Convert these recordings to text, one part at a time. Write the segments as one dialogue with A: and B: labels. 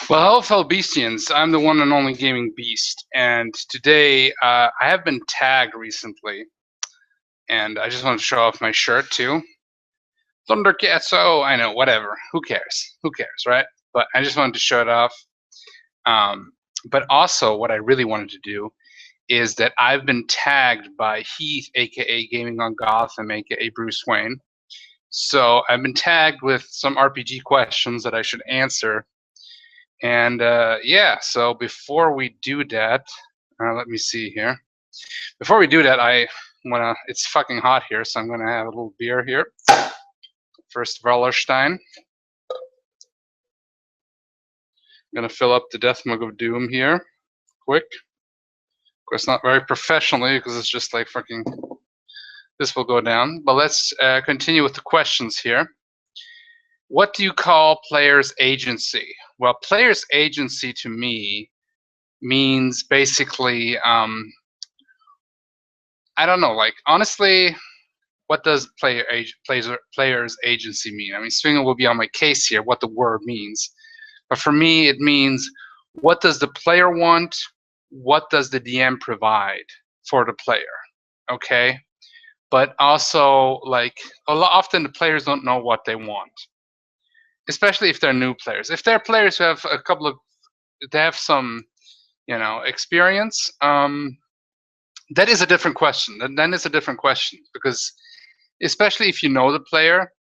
A: Well, hello, fellow Beastians. I'm the one and only Gaming Beast, and today I have been tagged recently, and I just want to show off my shirt too. Thundercats. Oh, I know. Whatever. Who cares? Who cares, right? But I just wanted to show it off. Um, but also, what I really wanted to do is that I've been tagged by Heath, aka Gaming on Gotham, aka Bruce Wayne. So I've been tagged with some RPG questions that I should answer. And yeah, so before we do that, let me see here. Before we do that, I wanna. It's fucking hot here, so I'm gonna have a little beer here. First Wallerstein. I'm gonna fill up the Death Mug of Doom here, quick. Of course, not very professionally because it's just like fucking. This will go down. But let's continue with the questions here. What do you call player's agency? Well, player's agency to me means basically, I don't know, like honestly, what does player's agency mean? I mean, Swinger will be on my case here, what the word means. But for me, it means what does the player want? What does the DM provide for the player? Okay? But also, like, often the players don't know what they want, especially if they're new players. If they're players who have they have some, experience, that is a different question. Then it's a different question because, especially if you know the player,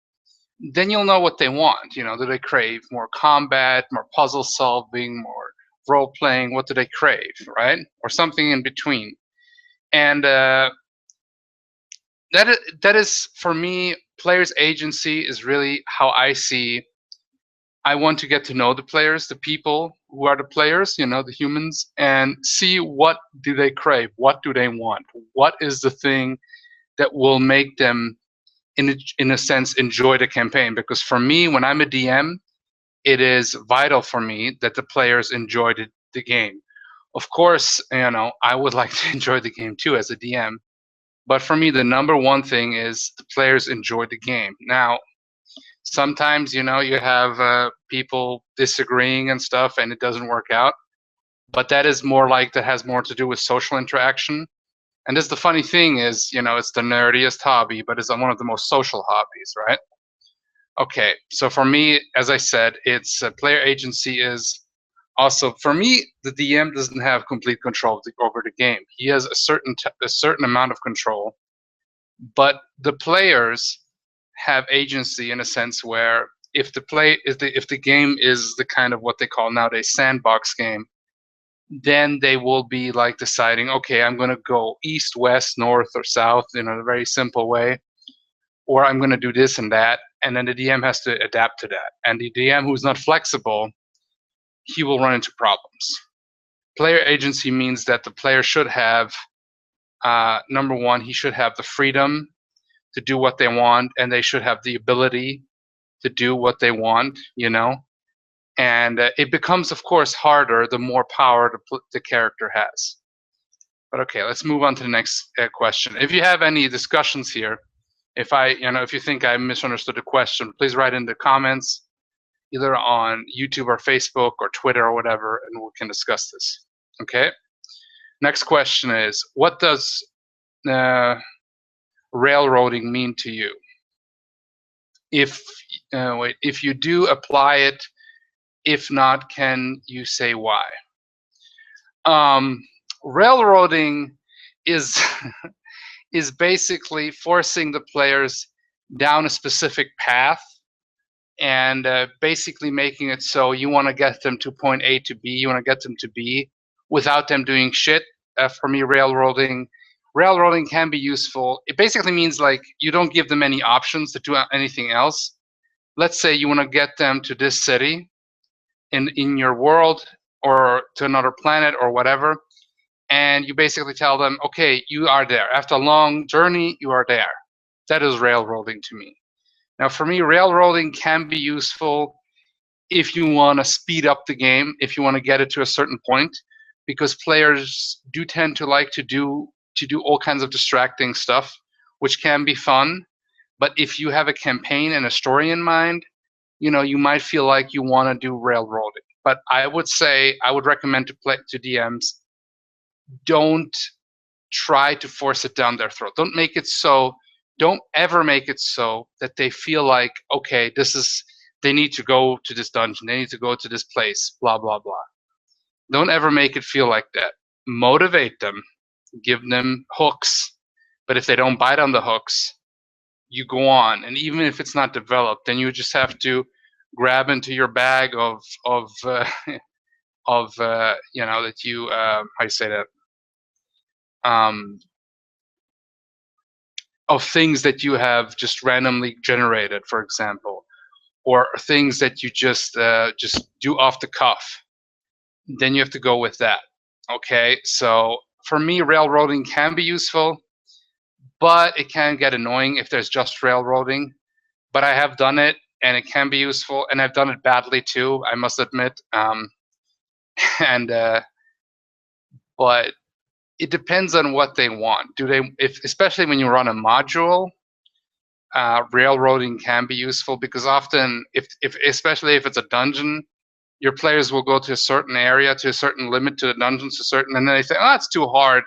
A: then you'll know what they want. Do they crave more combat, more puzzle solving, more role playing? What do they crave, right? Or something in between. And that is for me, player's agency is really how I see. I want to get to know the players, the people who are the players, the humans, and see what do they crave, what do they want, what is the thing that will make them, in a sense, enjoy the campaign. Because for me, when I'm a DM, it is vital for me that the players enjoy the game. Of course, I would like to enjoy the game too as a DM, but for me, the number one thing is the players enjoy the game. Now, sometimes, you have people disagreeing and stuff, and it doesn't work out. But that has more to do with social interaction. And this, the funny thing is, it's the nerdiest hobby, but it's one of the most social hobbies, right? Okay, so for me, as I said, it's player agency is also, for me, the DM doesn't have complete control over the game. He has a certain amount of control, but the players have agency in a sense where if the game is the kind of what they call nowadays sandbox game, then they will be like deciding, okay, I'm going to go east, west, north, or south in a very simple way, or I'm going to do this and that, and then the DM has to adapt to that. And the DM who's not flexible, he will run into problems. Player agency means that the player should have, number one, he should have the freedom to do what they want, and they should have the ability to do what they want, and it becomes, of course, harder the more power the character has. But okay, let's move on to the next question. If you have any discussions here, if you think I misunderstood the question, please write in the comments, either on YouTube or Facebook or Twitter or whatever, and we can discuss this. Okay. Next question is, what does railroading mean to you? If you do, apply it. If not, can you say why? Railroading is is basically forcing the players down a specific path, and basically making it so you want to get them to point A to B, you want to get them to B without them doing shit. For me, railroading can be useful. It basically means like you don't give them any options to do anything else. Let's say you want to get them to this city in your world, or to another planet or whatever, and you basically tell them, okay, you are there. After a long journey, you are there. That is railroading to me. Now, for me, railroading can be useful if you want to speed up the game, if you want to get it to a certain point, because players do tend to like to do all kinds of distracting stuff, which can be fun. But if you have a campaign and a story in mind, you might feel like you want to do railroading. But I would say I would recommend to DMs, don't try to force it down their throat. Don't make it so. Don't ever make it so that they feel like, okay, this is, they need to go to this dungeon, they need to go to this place, blah blah blah. Don't ever make it feel like that. Motivate them, give them hooks, but if they don't bite on the hooks, you go on. And even if it's not developed, then you just have to grab into your bag that you how you say that, um, of things that you have just randomly generated, for example, or things that you just do off the cuff. Then you have to go with that. Okay, so for me, railroading can be useful, but it can get annoying if there's just railroading. But I have done it, and it can be useful, and I've done it badly too, I must admit. And but it depends on what they want. Do they, if especially when you run a module, railroading can be useful, because often, if especially if it's a dungeon, your players will go to a certain area, to a certain limit to the dungeons, to certain, and then they say, oh, it's too hard.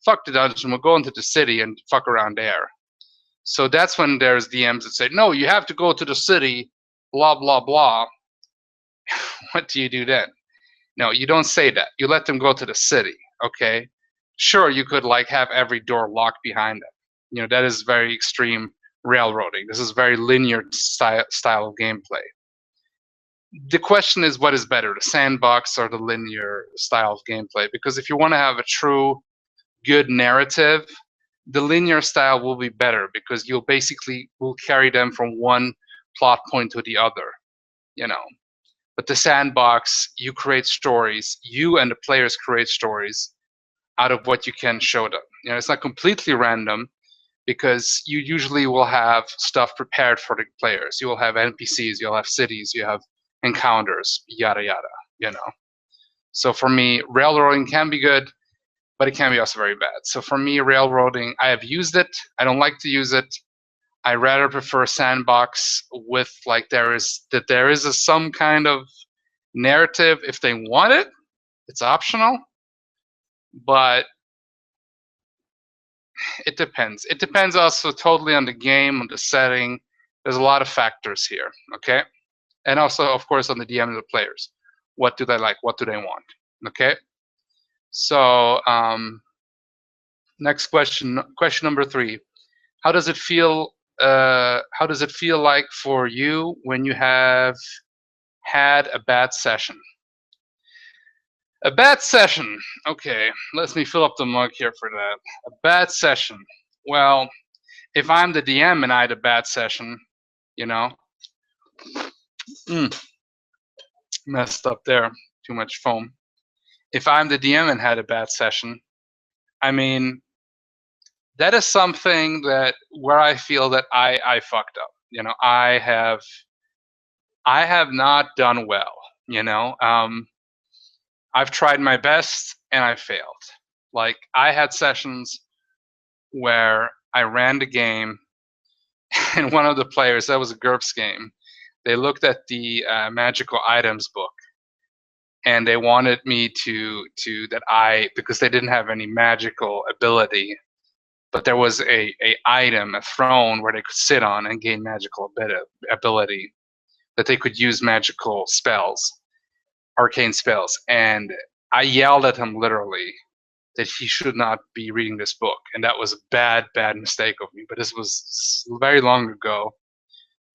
A: Fuck the dungeon. We'll go into the city and fuck around there. So that's when there's DMs that say, no, you have to go to the city, blah, blah, blah. What do you do then? No, you don't say that. You let them go to the city, okay? Sure, you could like have every door locked behind them. You know, that is very extreme railroading. This is very linear style of gameplay. The question is, what is better, the sandbox or the linear style of gameplay? Because if you want to have a true good narrative, the linear style will be better, because you'll basically will carry them from one plot point to the other, you know. But the sandbox, you create stories, you and the players create stories out of what you can show them. You know, it's not completely random, because you usually will have stuff prepared for the players. You will have NPCs, you'll have cities, you have encounters, yada yada, you know. So for me, railroading can be good, but it can be also very bad. So for me, railroading, I have used it. I don't like to use it. I rather prefer sandbox with like there is some kind of narrative if they want it. It's optional, but it depends. It depends also totally on the game, on the setting. There's a lot of factors here, okay? And also, of course, on the DM and the players. What do they like? What do they want? Okay. So next question. Question number 3. How does it feel? How does it feel like for you when you have had a bad session? A bad session. Okay, let me fill up the mug here for that. A bad session. Well, if I'm the DM and I had a bad session, you know, messed up there. Too much foam. If I'm the DM and had a bad session, I mean, that is something that where I feel that I fucked up. You know, I have not done well. You know, I've tried my best and I failed. Like I had sessions where I ran the game, and one of the players, that was a GURPS game, they looked at the magical items book, and they wanted me to that I, because they didn't have any magical ability, but there was a item, a throne where they could sit on and gain magical ability, that they could use magical spells, arcane spells. And I yelled at him literally that he should not be reading this book, and that was a bad mistake of me. But this was very long ago.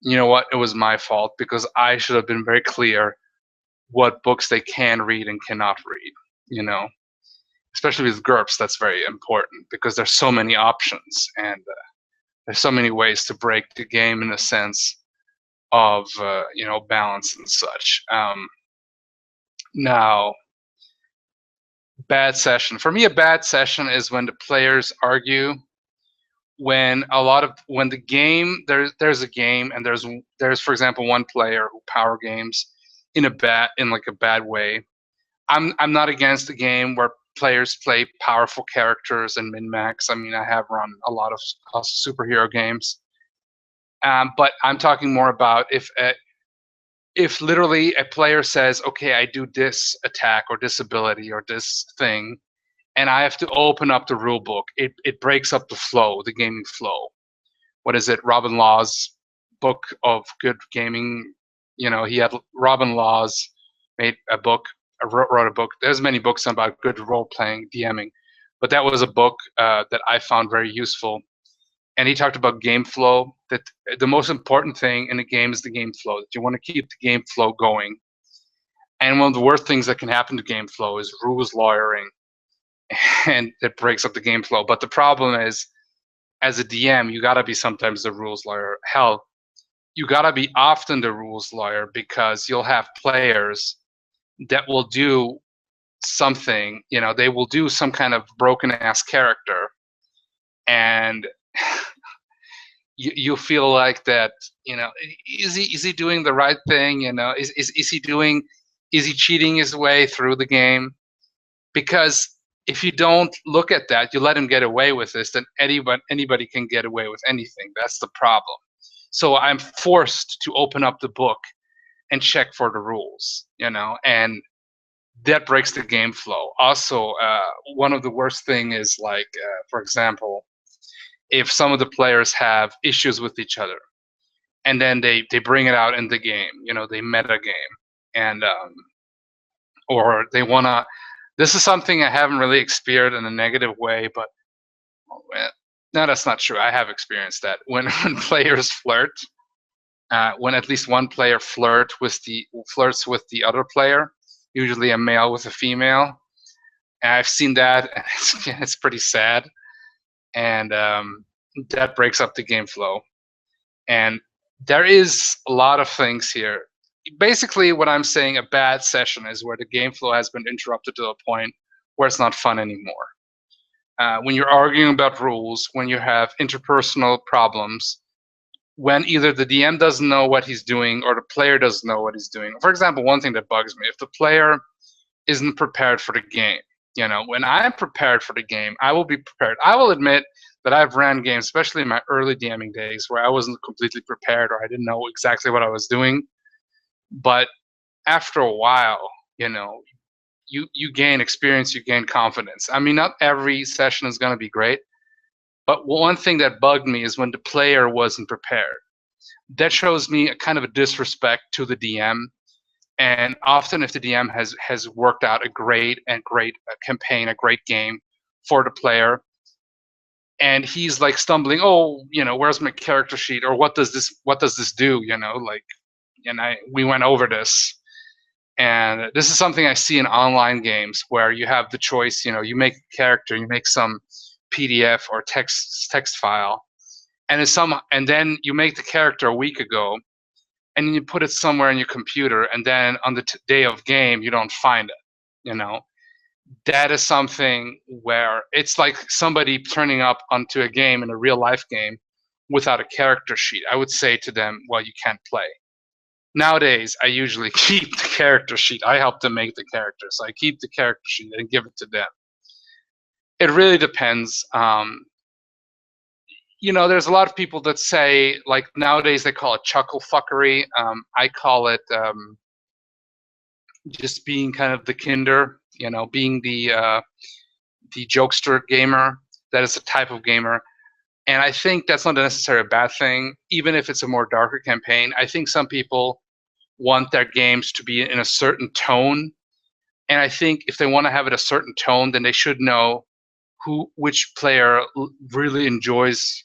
A: You know what? It was my fault, because I should have been very clear what books they can read and cannot read. You know, especially with GURPS, that's very important, because there's so many options, and there's so many ways to break the game in a sense of you know, balance and such. Now, bad session for me, a bad session is when the players argue, when the game, there's a game, and there's for example one player who power games in like a bad way. I'm not against a game where players play powerful characters and min-max. I mean, I have run a lot of superhero games, but I'm talking more about if if literally a player says, okay, I do this attack or this ability or this thing, and I have to open up the rule book, it breaks up the flow, the gaming flow. What is it? Robin Law's book of good gaming. He had Robin Laws made a book, wrote a book. There's many books about good role playing, DMing, but that was a book that I found very useful. And he talked about game flow. That the most important thing in a game is the game flow. That you want to keep the game flow going. And one of the worst things that can happen to game flow is rules lawyering, and it breaks up the game flow. But the problem is, as a DM, you gotta be sometimes the rules lawyer. Hell, you gotta be often the rules lawyer, because you'll have players that will do something. They will do some kind of broken ass character, and you feel like that. Is he doing the right thing? Is he cheating his way through the game? Because if you don't look at that, you let him get away with this, then anybody can get away with anything. That's the problem. So I'm forced to open up the book and check for the rules, and that breaks the game flow. Also, one of the worst thing is, like, for example, if some of the players have issues with each other, and then they bring it out in the game, they meta game, and or they want to. This is something I haven't really experienced in a negative way, but no, that's not true. I have experienced that when players flirt, when at least one player flirts with the other player, usually a male with a female. And I've seen that, and it's pretty sad, and that breaks up the game flow. And there is a lot of things here. Basically, what I'm saying, a bad session is where the game flow has been interrupted to a point where it's not fun anymore. When you're arguing about rules, when you have interpersonal problems, when either the DM doesn't know what he's doing or the player doesn't know what he's doing. For example, one thing that bugs me, if the player isn't prepared for the game. When I'm prepared for the game, I will be prepared. I will admit that I've ran games, especially in my early DMing days, where I wasn't completely prepared or I didn't know exactly what I was doing. But after a while, you gain experience, you gain confidence. I mean, not every session is going to be great, but one thing that bugged me is when the player wasn't prepared. That shows me a kind of a disrespect to the DM. And often, if the DM has worked out a great campaign, a great game for the player, and he's like stumbling, where's my character sheet, or what does this do? We went over this, and this is something I see in online games where you have the choice. You make a character, you make some PDF or text file, and then you make the character a week ago, and you put it somewhere in your computer, and then on the day of game, you don't find it. That is something where it's like somebody turning up onto a game, in a real life game, without a character sheet. I would say to them, well, you can't play. Nowadays, I usually keep the character sheet. I help them make the character, so I keep the character sheet and give it to them. It really depends. There's a lot of people that say, like, nowadays they call it chuckle fuckery. I call it just being kind of the kinder, being the jokester gamer. That is a type of gamer. And I think that's not necessarily a bad thing, even if it's a more darker campaign. I think some people want their games to be in a certain tone. And I think if they want to have it a certain tone, then they should know which player really enjoys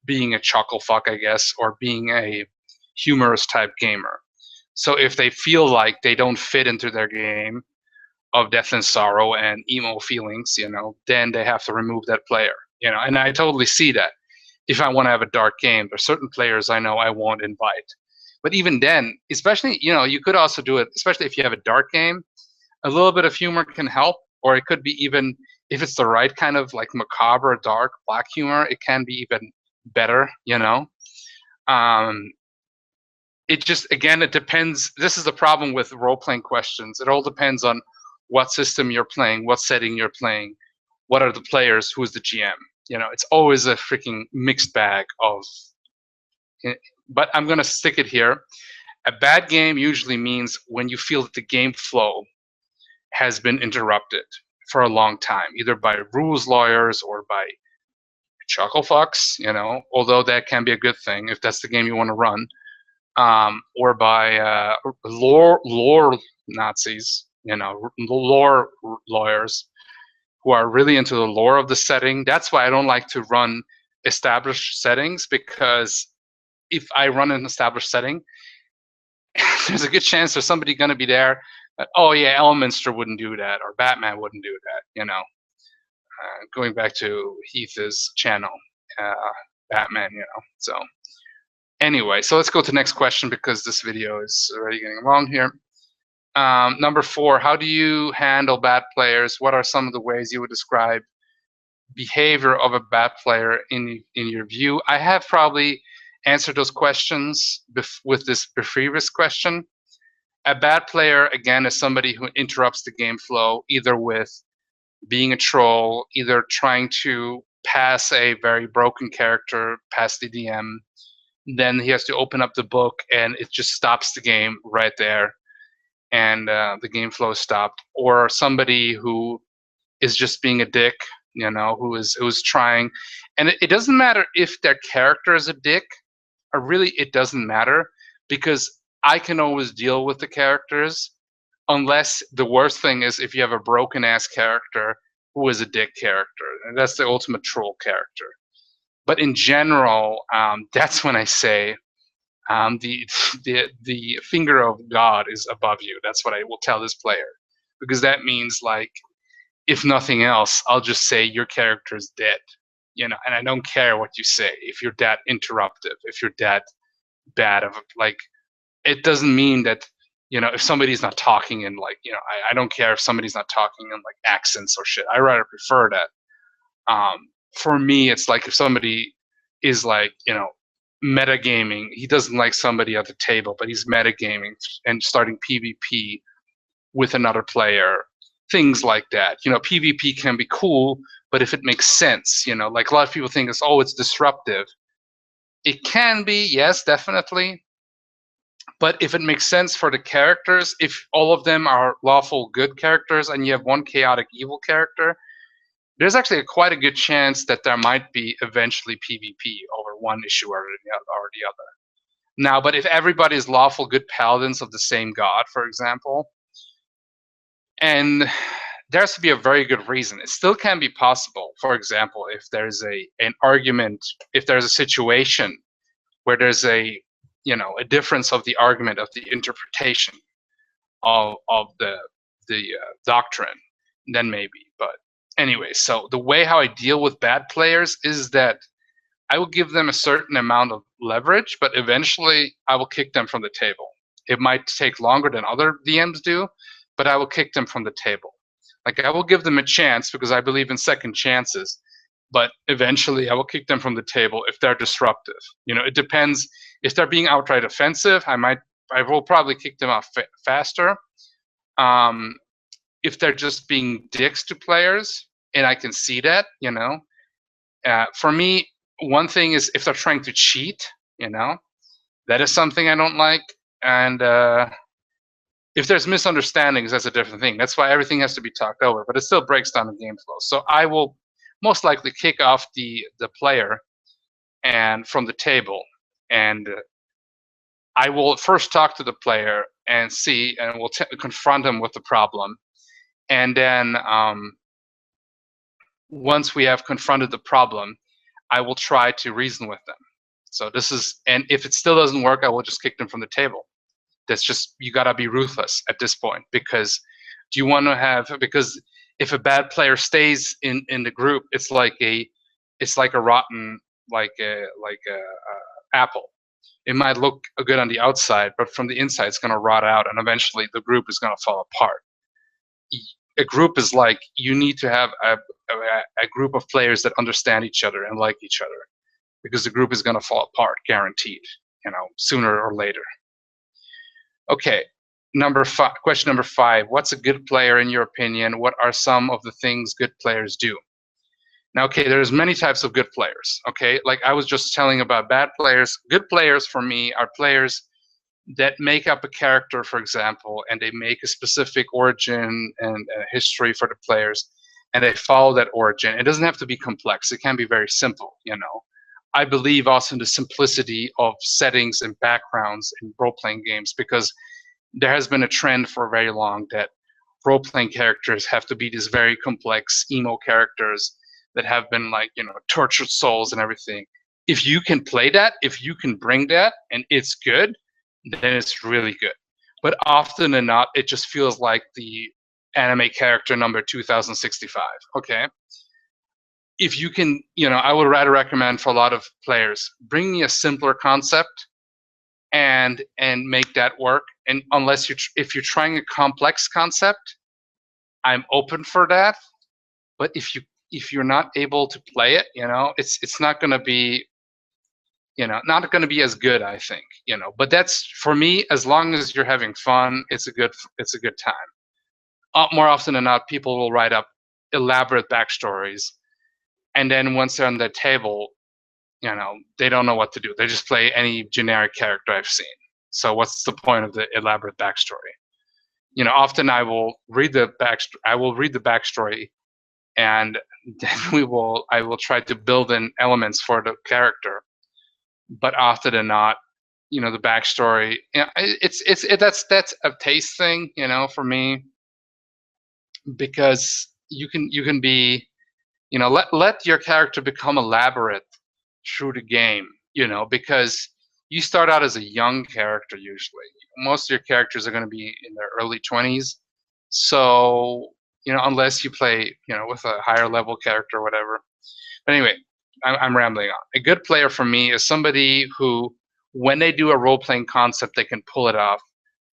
A: being a chuckle fuck, I guess, or being a humorous type gamer. So if they feel like they don't fit into their game of death and sorrow and emo feelings, then they have to remove that player. And I totally see that. If I want to have a dark game, there's certain players I know I won't invite. But even then, especially, you could also do it, especially if you have a dark game, a little bit of humor can help, or it could be, even if it's the right kind of like macabre, dark, black humor, it can be even better, It just, again, it depends. This is the problem with role-playing questions. It all depends on what system you're playing, what setting you're playing, what are the players, who's the GM. It's always a freaking mixed bag of. But I'm going to stick it here. A bad game usually means when you feel that the game flow has been interrupted for a long time, either by rules lawyers or by chuckle fucks, although that can be a good thing if that's the game you want to run, or by lore Nazis, lore lawyers who are really into the lore of the setting. That's why I don't like to run established settings, because if I run an established setting, there's a good chance there's somebody going to be there that, oh yeah, Elminster wouldn't do that, or Batman wouldn't do that, going back to Heath's channel, uh, Batman, So anyway, so let's go to the next question, because this video is already getting long here. Number 4, how do you handle bad players? What are some of the ways you would describe behavior of a bad player in your view? I have probably answered those questions with this previous question. A bad player, again, is somebody who interrupts the game flow, either with being a troll, either trying to pass a very broken character past the DM. Then he has to open up the book and it just stops the game right there, and the game flow is stopped. Or somebody who is just being a dick, who's trying. And it doesn't matter if their character is a dick, or really it doesn't matter, because I can always deal with the characters, unless the worst thing is if you have a broken ass character who is a dick character, and that's the ultimate troll character. But in general, that's when I say the finger of God is above you. That's what I will tell this player, because that means, like, if nothing else, I'll just say your character is dead, and I don't care what you say. If you're that interruptive, if you're that bad of it doesn't mean that, if somebody's not talking in I don't care if somebody's not talking in like accents or shit. I rather prefer that. For me, it's like if somebody is like, metagaming, he doesn't like somebody at the table, but he's metagaming and starting PvP with another player, things like that. PvP can be cool, but if it makes sense, like a lot of people think it's disruptive. It can be, yes, definitely. But if it makes sense for the characters, if all of them are lawful good characters and you have one chaotic evil character, there's actually quite a good chance that there might be eventually PvP over one issue or the other. Now, but if everybody is lawful good paladins of the same god, for example, and there has to be a very good reason. It still can be possible. For example, if there's an argument, if there's a situation where there's a difference of the argument, of the interpretation of the doctrine, then maybe. But anyway, so the way how I deal with bad players is that I will give them a certain amount of leverage, but eventually I will kick them from the table. It might take longer than other DMs do, but I will kick them from the table. Like, I will give them a chance because I believe in second chances, but eventually I will kick them from the table if they're disruptive. It depends. If they're being outright offensive, I will probably kick them off faster. If they're just being dicks to players, and I can see that, for me, one thing is if they're trying to cheat, that is something I don't like. And if there's misunderstandings, that's a different thing. That's why everything has to be talked over, but it still breaks down the game flow. So I will most likely kick off the player and from the table, and I will first talk to the player and see, and we'll confront him with the problem. And then once we have confronted the problem, I will try to reason with them. So and if it still doesn't work, I will just kick them from the table. That's just, you gotta be ruthless at this point, because because if a bad player stays in the group, it's like a rotten, like a apple. It might look good on the outside, but from the inside, it's gonna rot out, and eventually the group is gonna fall apart. A group is like, you need to have a group of players that understand each other and like each other, because the group is gonna fall apart, guaranteed, sooner or later. Okay, question number 5. What's a good player in your opinion? What are some of the things good players do? Now, okay, there's many types of good players, okay? Like I was just telling about bad players. Good players for me are players that make up a character, for example, and they make a specific origin and a history for the players, and they follow that origin. It doesn't have to be complex. It can be very simple, you know. I believe also in the simplicity of settings and backgrounds in role-playing games, because there has been a trend for very long that role-playing characters have to be these very complex emo characters that have been like, you know, tortured souls and everything. If you can play that, if you can bring that and it's good, then it's really good. But often than not, it just feels like the anime character number 2065. Okay. If you can, you know, I would rather recommend for a lot of players, bring me a simpler concept and make that work. And unless if you're trying a complex concept, I'm open for that. But if you're not able to play it, you know, it's not going to be, you know, not going to be as good, I think, you know. But that's, for me, as long as you're having fun, it's a good time. More often than not, people will write up elaborate backstories, and then once they're on the table, you know, they don't know what to do. They just play any generic character I've seen. So what's the point of the elaborate backstory? You know, often I will read the backstory, and then I will try to build in elements for the character. But often than not, you know, the backstory, you know, that's a taste thing, you know, for me, because you can be, you know, let your character become elaborate through the game, you know, because you start out as a young character usually. Most of your characters are going to be in their early 20s. So, you know, unless you play, you know, with a higher level character or whatever. But anyway, I'm rambling on. A good player for me is somebody who, when they do a role playing concept, they can pull it off.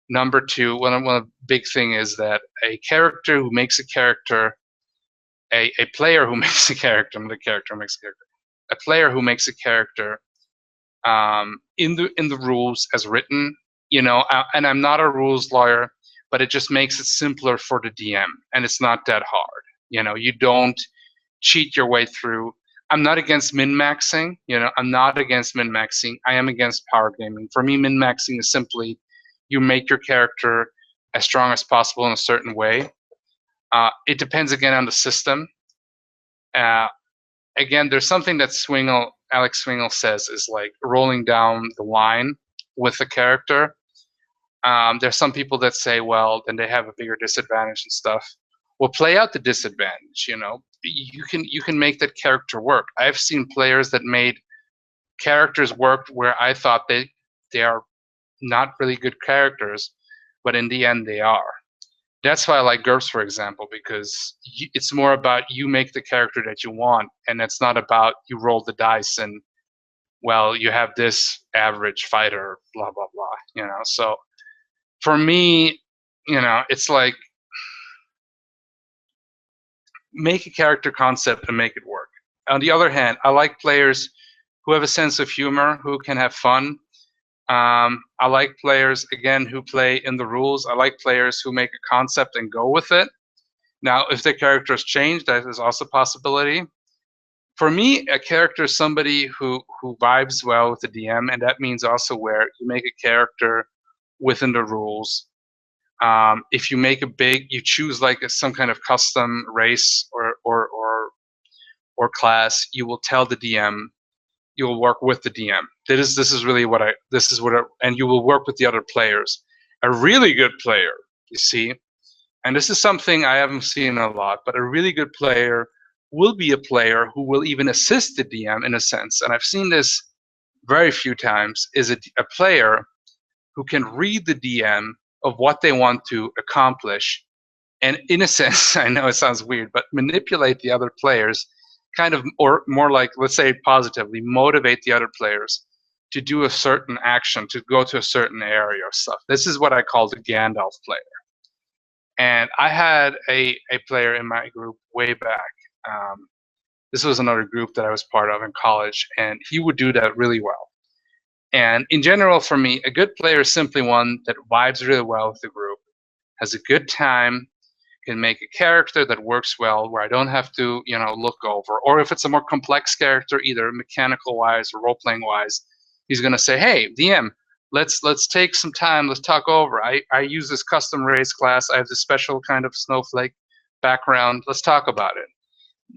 A: Number two, one of the big thing is that a character who makes a character, a player who makes a character, not a character who makes a character, a player who makes a character in the rules as written, you know. And I'm not a rules lawyer, but it just makes it simpler for the DM, and it's not that hard. You know, you don't cheat your way through. I'm not against min-maxing, you know. I'm not against min-maxing. I am against power gaming. For me, min-maxing is simply you make your character as strong as possible in a certain way. It depends again on the system. Uh, Again, there's something that Alex Swingle says is like rolling down the line with the character. There's some people that say, well, then they have a bigger disadvantage and stuff. Well, play out the disadvantage. You know, you can make that character work. I've seen players that made characters work where I thought they are not really good characters, but in the end they are. That's why I like GURPS, for example, because it's more about you make the character that you want, and it's not about you roll the dice and, well, you have this average fighter, blah blah blah. You know, so for me, you know, it's like make a character concept and make it work. On the other hand, I like players who have a sense of humor, who can have fun. I like players, again, who play in the rules. I like players who make a concept and go with it. Now, if the characters change, that is also a possibility. For me, a character is somebody who vibes well with the DM, and that means also where you make a character within the rules. If you make you choose like some kind of custom race or class, you will tell the DM. You will work with the DM. This is really and you will work with the other players. A really good player, you see, and this is something I haven't seen a lot, but a really good player will be a player who will even assist the DM in a sense. And I've seen this very few times, is a player who can read the DM of what they want to accomplish. And in a sense, I know it sounds weird, but manipulate the other players kind of, or more like, let's say positively, motivate the other players to do a certain action, to go to a certain area or stuff. This is what I call the Gandalf player. And I had a player in my group way back. This was another group that I was part of in college, and he would do that really well. And in general, for me, a good player is simply one that vibes really well with the group, has a good time, can make a character that works well, where I don't have to, you know, look over. Or if it's a more complex character, either mechanical wise or role playing wise, he's going to say, "Hey, DM, let's take some time. Let's talk over. I use this custom race class. I have this special kind of snowflake background. Let's talk about it.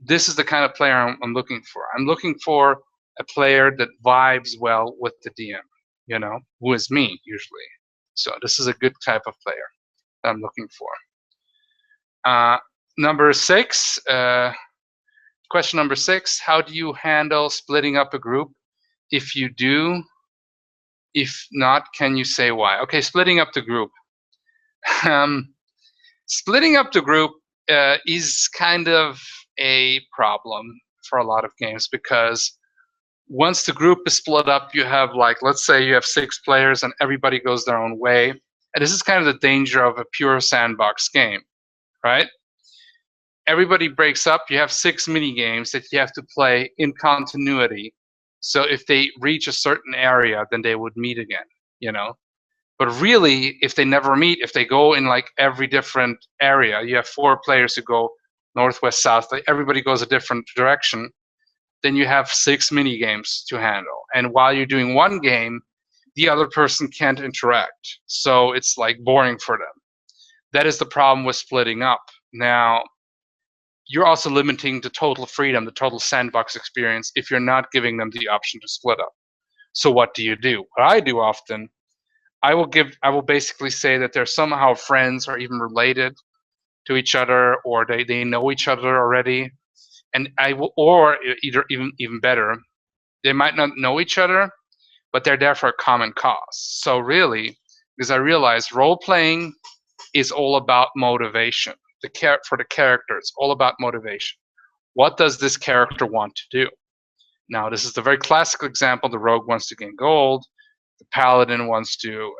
A: This is the kind of player I'm looking for. I'm looking for a player that vibes well with the DM, who is me usually. So this is a good type of player that I'm looking for. Number 6, question number 6, how do you handle splitting up a group? If you do, if not, can you say why? Okay, splitting up the group. Splitting up the group is kind of a problem for a lot of games, because once the group is split up, you have, like, let's say you have 6 players and everybody goes their own way. And this is kind of the danger of a pure sandbox game, right? Everybody breaks up. You have 6 mini games that you have to play in continuity. So if they reach a certain area, then they would meet again, But really, if they never meet, if they go in like every different area, you have 4 players who go northwest, south, everybody goes a different direction, then you have 6 mini games to handle. And while you're doing one game, the other person can't interact. So it's like boring for them. That is the problem with splitting up. Now, you're also limiting the total freedom, the total sandbox experience, if you're not giving them the option to split up. So what do you do? What I do often, I will basically say that they're somehow friends or even related to each other, or they know each other already. And I will, or either even better, they might not know each other, but they're there for a common cause. So really, because I realized role playing is all about motivation. For the character, it's all about motivation. What does this character want to do? Now, this is the very classic example. The rogue wants to gain gold. The paladin wants to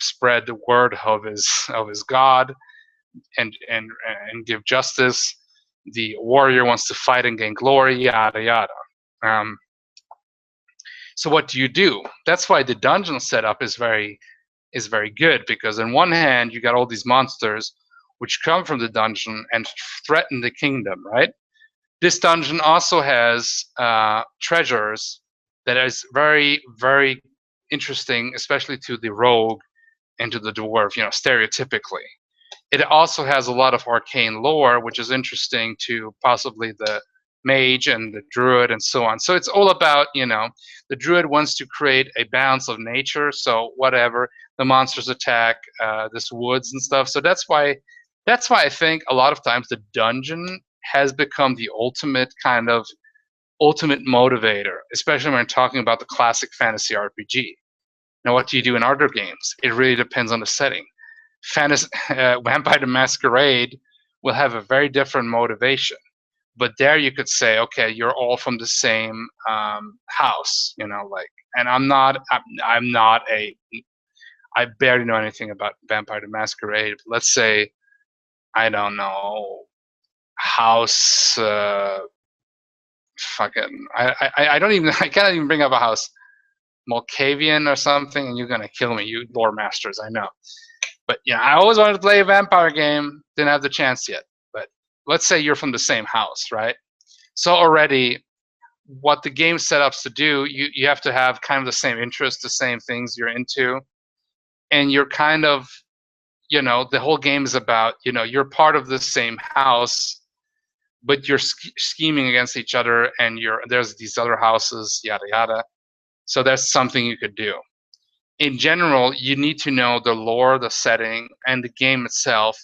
A: spread the word of his god and give justice. The warrior wants to fight and gain glory. Yada yada. So what do you do? That's why the dungeon setup is very good, because on one hand you got all these monsters which come from the dungeon and threaten the kingdom, right? This dungeon also has treasures that is very, very interesting, especially to the rogue and to the dwarf, stereotypically. It also has a lot of arcane lore, which is interesting to possibly the mage and the druid and so on. So it's all about, the druid wants to create a balance of nature. So whatever, the monsters attack this woods and stuff. So that's why I think a lot of times the dungeon has become the ultimate motivator, especially when we're talking about the classic fantasy RPG. Now, what do you do in other games? It really depends on the setting. Vampire the Masquerade will have a very different motivation, but there you could say, okay, you're all from the same house, and I barely know anything about Vampire the Masquerade. But let's say, I don't know, house I don't even I can't even bring up a house, Malkavian or something, and you're gonna kill me, you lore masters, I know. But I always wanted to play a vampire game, didn't have the chance yet. But let's say you're from the same house, right? So already, what the game set up to do, you have to have kind of the same interests, the same things you're into, and you're kind of, the whole game is about, you're part of the same house, but you're scheming against each other, and there's these other houses, yada yada. So that's something you could do. In general, you need to know the lore, the setting, and the game itself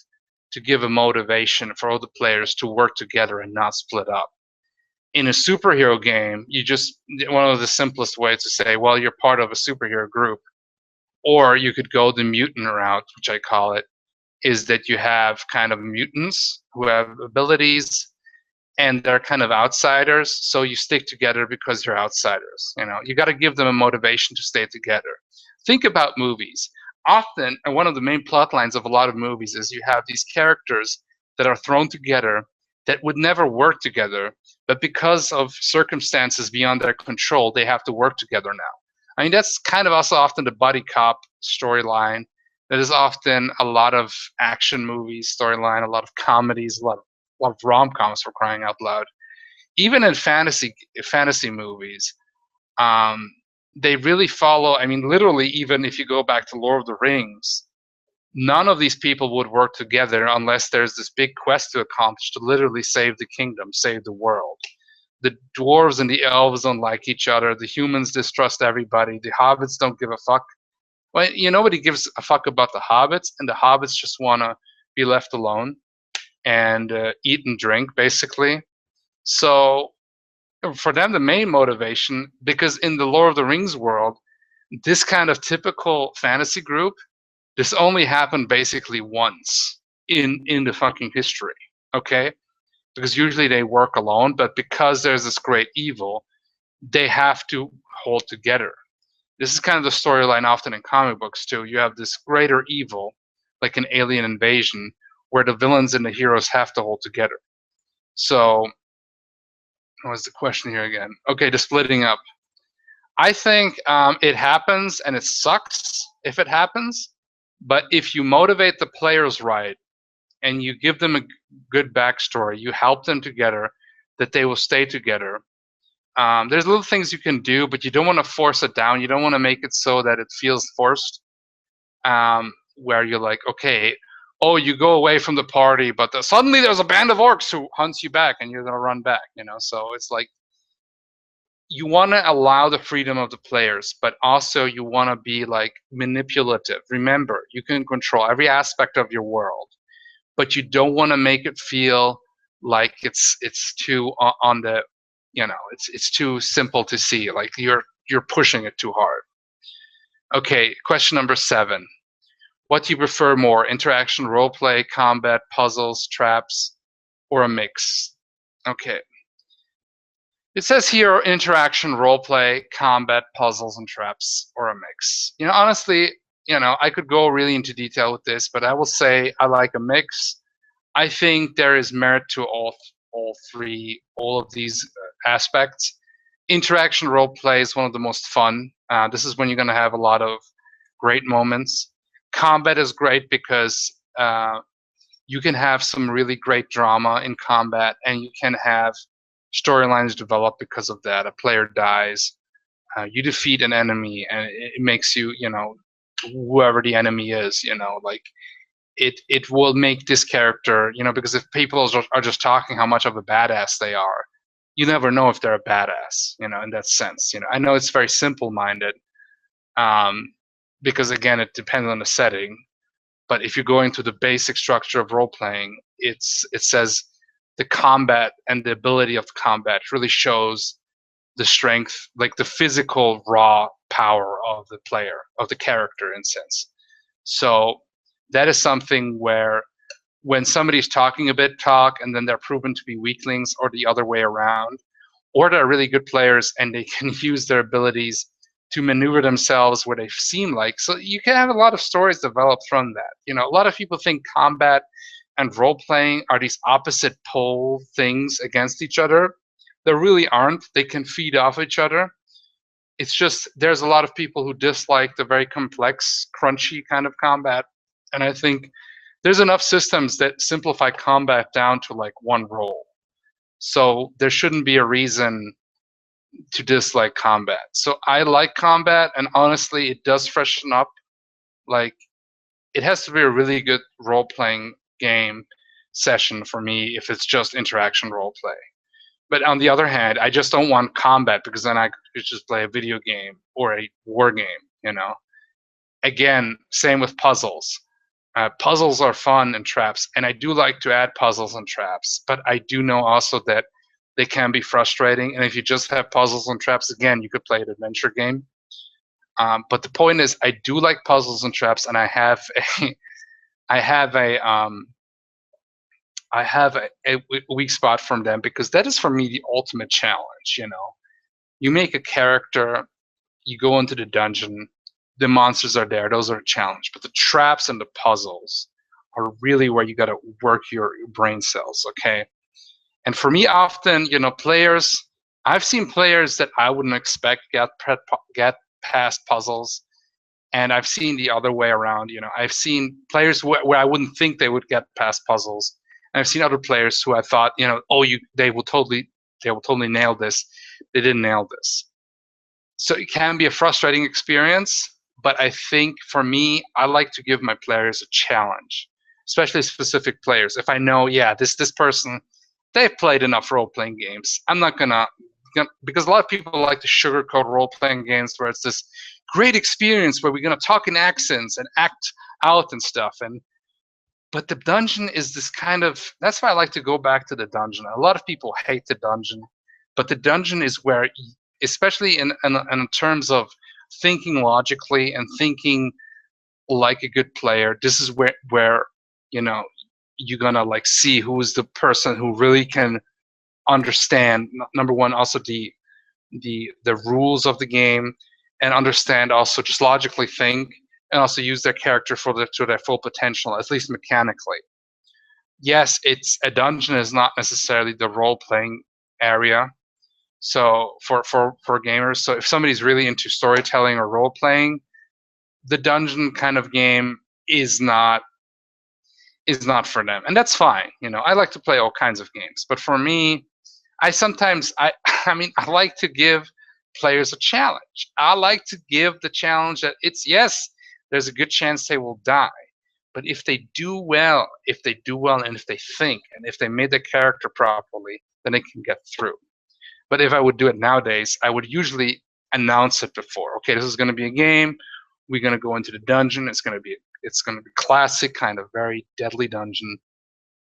A: to give a motivation for all the players to work together and not split up. In a superhero game, one of the simplest ways to say, well, you're part of a superhero group, or you could go the mutant route, which I call it, is that you have kind of mutants who have abilities, and they're kind of outsiders, so you stick together because you're outsiders. You got to give them a motivation to stay together. Think about movies. Often, and one of the main plot lines of a lot of movies is you have these characters that are thrown together that would never work together, but because of circumstances beyond their control, they have to work together now. I mean, that's kind of also often the buddy cop storyline. That is often a lot of action movies storyline, a lot of comedies, a lot of rom-coms, for crying out loud. Even in fantasy movies, they really follow. I mean, literally, even if you go back to Lord of the Rings, none of these people would work together unless there's this big quest to accomplish to literally save the kingdom, save the world. The dwarves and the elves don't like each other. The humans distrust everybody. The hobbits don't give a fuck. Well, nobody gives a fuck about the hobbits, and the hobbits just want to be left alone and eat and drink, basically. So for them, the main motivation, because in the Lord of the Rings world, this kind of typical fantasy group, this only happened basically once in the fucking history, okay? Because usually they work alone, but because there's this great evil, they have to hold together. This is kind of the storyline often in comic books too. You have this greater evil, like an alien invasion, where the villains and the heroes have to hold together. So, what was the question here again? Okay, the splitting up. I think it happens, and it sucks if it happens. But if you motivate the players right, and you give them a good backstory, you help them together, that they will stay together. There's little things you can do, but you don't want to force it down. You don't want to make it so that it feels forced, where you're like, okay, oh, you go away from the party, but suddenly there's a band of orcs who hunts you back, and you're gonna run back. So it's like you want to allow the freedom of the players, but also you want to be like manipulative. Remember, you can control every aspect of your world, but you don't want to make it feel like it's too on the it's too simple to see, like you're pushing it too hard. Okay, question number 7. What do you prefer more, interaction, role play, combat, puzzles, traps, or a mix? Okay, it says here interaction, role play, combat, puzzles, and traps, or a mix. Honestly, I could go really into detail with this, but I will say I like a mix. I think there is merit to all of these aspects. Interaction role play is one of the most fun. This is when you're going to have a lot of great moments. Combat is great because you can have some really great drama in combat, and you can have storylines develop because of that. A player dies, you defeat an enemy, and it makes you, whoever the enemy is, like it will make this character, because if people are just talking how much of a badass they are, you never know if they're a badass, in that sense. I know it's very simple-minded, because again, it depends on the setting. But if you're going to the basic structure of role-playing, it says the combat and the ability of combat really shows the strength, like the physical raw power of the player, of the character, in a sense. So that is something where when somebody's talking a bit talk and then they're proven to be weaklings, or the other way around, or they're really good players and they can use their abilities to maneuver themselves where they seem like. So you can have a lot of stories developed from that. A lot of people think combat and role playing are these opposite pole things against each other. There really aren't. They can feed off each other. It's just there's a lot of people who dislike the very complex, crunchy kind of combat. And I think there's enough systems that simplify combat down to like one role. So there shouldn't be a reason to dislike combat. So I like combat, and honestly, it does freshen up. Like, it has to be a really good role-playing game session for me if it's just interaction role play. But on the other hand, I just don't want combat, because then I could just play a video game or a war game. Again, same with puzzles. Puzzles are fun, and traps, and I do like to add puzzles and traps, but I do know also that they can be frustrating. And if you just have puzzles and traps, again, you could play an adventure game. But the point is, I do like puzzles and traps, and I have a weak spot from them, because that is for me the ultimate challenge. You make a character, you go into the dungeon, the monsters are there, those are a challenge. But the traps and the puzzles are really where you got to work your brain cells, okay? And for me, often, players, I've seen players that I wouldn't expect get past puzzles, and I've seen the other way around. I've seen players where I wouldn't think they would get past puzzles, and I've seen other players who I thought, they will totally nail this. They didn't nail this. So it can be a frustrating experience, but I think for me, I like to give my players a challenge, especially specific players. If I know, yeah, this person, they've played enough role playing games. I'm not because a lot of people like to sugarcoat role playing games where it's this great experience where we're gonna talk in accents and act out and stuff. But the dungeon is this kind of, that's why I like to go back to the dungeon. A lot of people hate the dungeon, but the dungeon is where, especially in terms of thinking logically and thinking like a good player, this is where you know you're gonna like see who is the person who really can understand, number one, also the rules of the game, and understand, also just logically think, and also use their character to their full potential, at least mechanically. Yes, it's a dungeon is not necessarily the role playing area. So for gamers, so if somebody's really into storytelling or role playing, the dungeon kind of game is not for them, and that's fine. I like to play all kinds of games, but for me, I sometimes I mean, I like to give players a challenge. I like to give the challenge that it's, yes, there's a good chance they will die, but if they do well, and if they think, and if they made the character properly, then they can get through. But if I would do it nowadays, I would usually announce it before. Okay, this is going to be a game. We're going to go into the dungeon. It's going to be classic, kind of very deadly dungeon.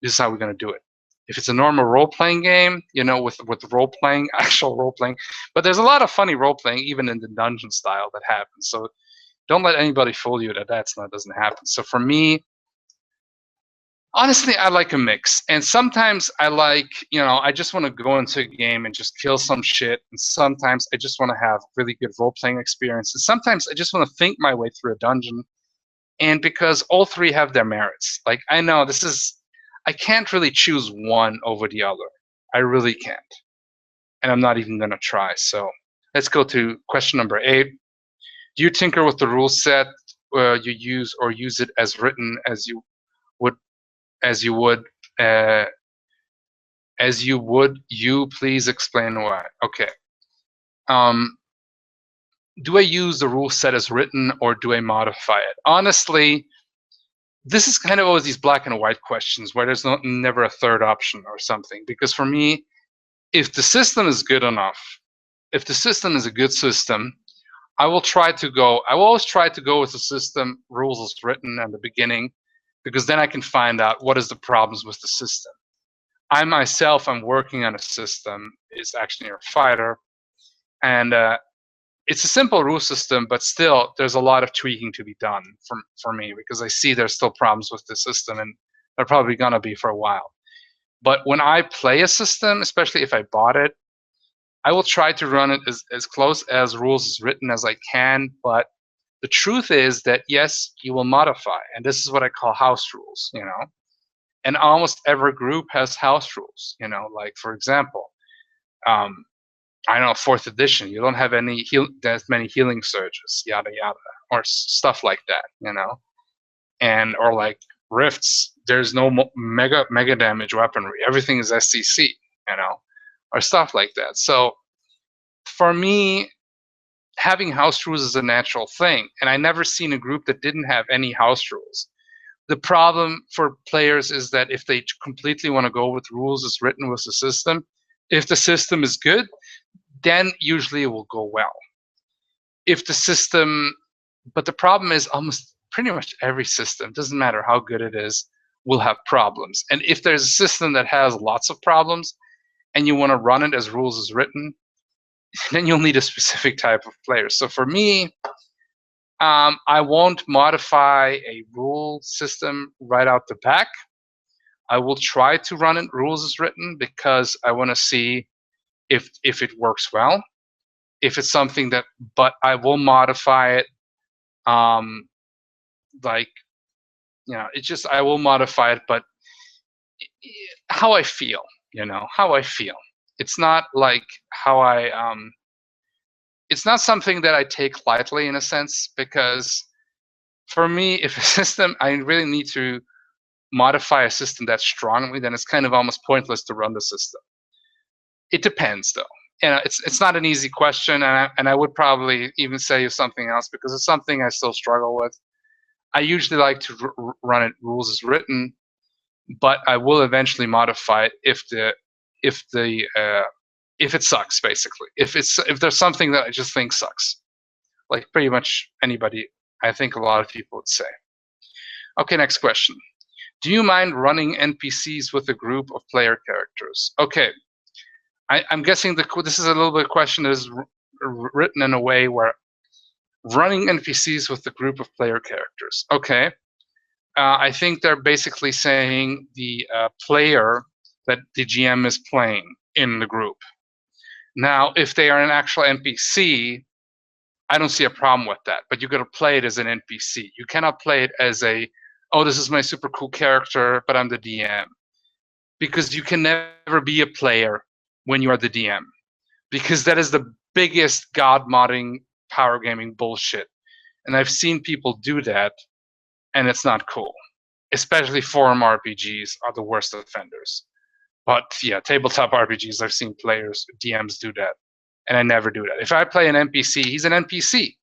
A: This is how we're going to do it. If it's a normal role playing game, with role playing, actual role playing, but there's a lot of funny role playing even in the dungeon style that happens. So don't let anybody fool you that doesn't happen. So for me, honestly, I like a mix. And sometimes I just want to go into a game and just kill some shit. And sometimes I just want to have really good role playing experience. And sometimes I just want to think my way through a dungeon. And because all three have their merits. Like, I know I can't really choose one over the other. I really can't. And I'm not even going to try. So let's go to question number 8. Do you tinker with the rule set you use, or use it as written would as you would uh, you please explain why? Okay. um do I use the rule set as written, or do I modify it? Honestly, this is kind of always these black and white questions where there's never a third option or something, because for me, if the system is good enough, if the system is a good system, I will always try to go with the system rules as written at the beginning, because then I can find out what is the problems with the system. I myself am working on a system. It's actually a fighter, and it's a simple rule system, but still, there's a lot of tweaking to be done for me, because I see there's still problems with the system, and they're probably gonna be for a while. But when I play a system, especially if I bought it, I will try to run it as close as rules is written as I can. But the truth is that, yes, you will modify, and this is what I call house rules. And almost every group has house rules. Like, for example, um, I don't know, 4th edition, you don't have that many healing surges, yada yada, or stuff like that. And or like rifts, there's no mega damage weaponry. Everything is SCC, or stuff like that. So for me, having house rules is a natural thing, and I never seen a group that didn't have any house rules. The problem for players is that if they completely want to go with rules as written with the system, if the system is good, then usually it will go well. If the system, but the problem is almost pretty much every system, doesn't matter how good it is, will have problems. And if there's a system that has lots of problems and you want to run it as rules as written, then you'll need a specific type of player. So for me, I won't modify a rule system right out the back. I will try to run it rules as written, because I want to see if it works well. If it's something but I will modify it. Like, it's just, I will modify it, but how I feel. How I feel. It's not like how it's not something that I take lightly, in a sense, because for me, if a system, I really need to modify a system that strongly, then it's kind of almost pointless to run the system. It depends, though. it's not an easy question, and I would probably even say something else because it's something I still struggle with. I usually like to run it rules as written, but I will eventually modify it if the if it sucks, basically. If there's something that I just think sucks, like pretty much anybody, I think a lot of people would say. Okay, next question. Do you mind running NPCs with a group of player characters? Okay, I'm guessing this is a little bit of question that is written in a way where running NPCs with a group of player characters. Okay, I think they're basically saying the player that the GM is playing in the group. Now, if they are an actual NPC, I don't see a problem with that. But you got to play it as an NPC. You cannot play it as a, oh, this is my super cool character, but I'm the DM. Because you can never be a player when you are the DM. Because that is the biggest god modding power gaming bullshit. And I've seen people do that, and it's not cool. Especially forum RPGs are the worst offenders. But yeah, tabletop RPGs, I've seen players, DMs do that, and I never do that. If I play an NPC, he's an NPC,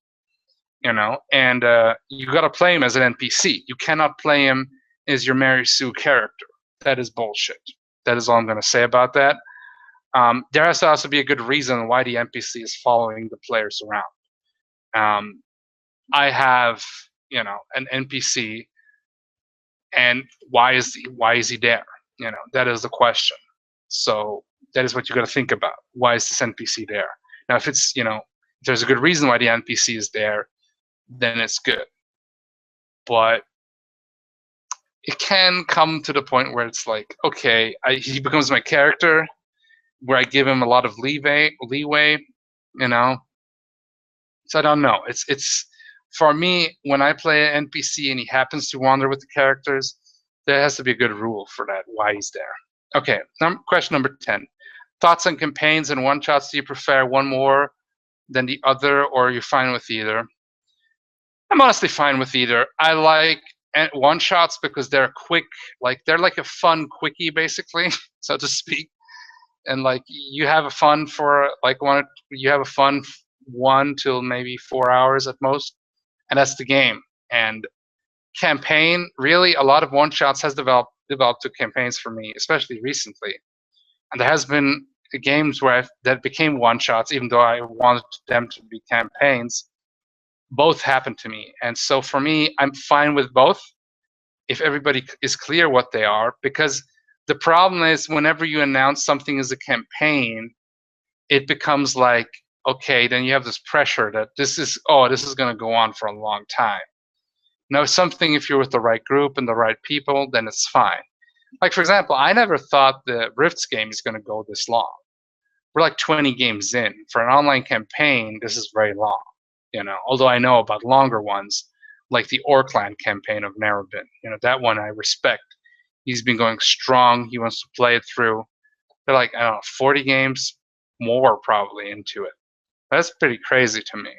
A: and you got to play him as an NPC. You cannot play him as your Mary Sue character. That is bullshit. That is all I'm going to say about that. There has to also be a good reason why the NPC is following the players around. I have, an NPC, and why is he there? That is the question. So that is what you got to think about. Why is this NPC there? Now, if it's if there's a good reason why the NPC is there, then it's good. But it can come to the point where it's like, okay, he becomes my character, where I give him a lot of leeway, So I don't know. It's for me, when I play an NPC and he happens to wander with the characters, there has to be a good rule for that, why he's there. Okay, question number 10. Thoughts on campaigns and one-shots? Do you prefer one more than the other, or are you fine with either? I'm honestly fine with either. I like one-shots because they're quick, they're like a fun quickie, basically, so to speak. And you have a fun for you have a fun 1 till maybe 4 hours at most, and that's the game. And campaign, really, a lot of one-shots has developed to campaigns for me, especially recently. And there has been games where that became one-shots, even though I wanted them to be campaigns. Both happened to me, and so for me, I'm fine with both if everybody is clear what they are. Because the problem is, whenever you announce something as a campaign, it becomes like, okay, then you have this pressure that this is going to go on for a long time. Now, something, if you're with the right group and the right people, then it's fine. Like, for example, I never thought the Rifts game is going to go this long. We're like 20 games in. For an online campaign, this is very long. Although I know about longer ones, like the Orkland campaign of Narrabin. That one I respect. He's been going strong. He wants to play it through. They're like, I don't know, 40 games more probably into it. That's pretty crazy to me.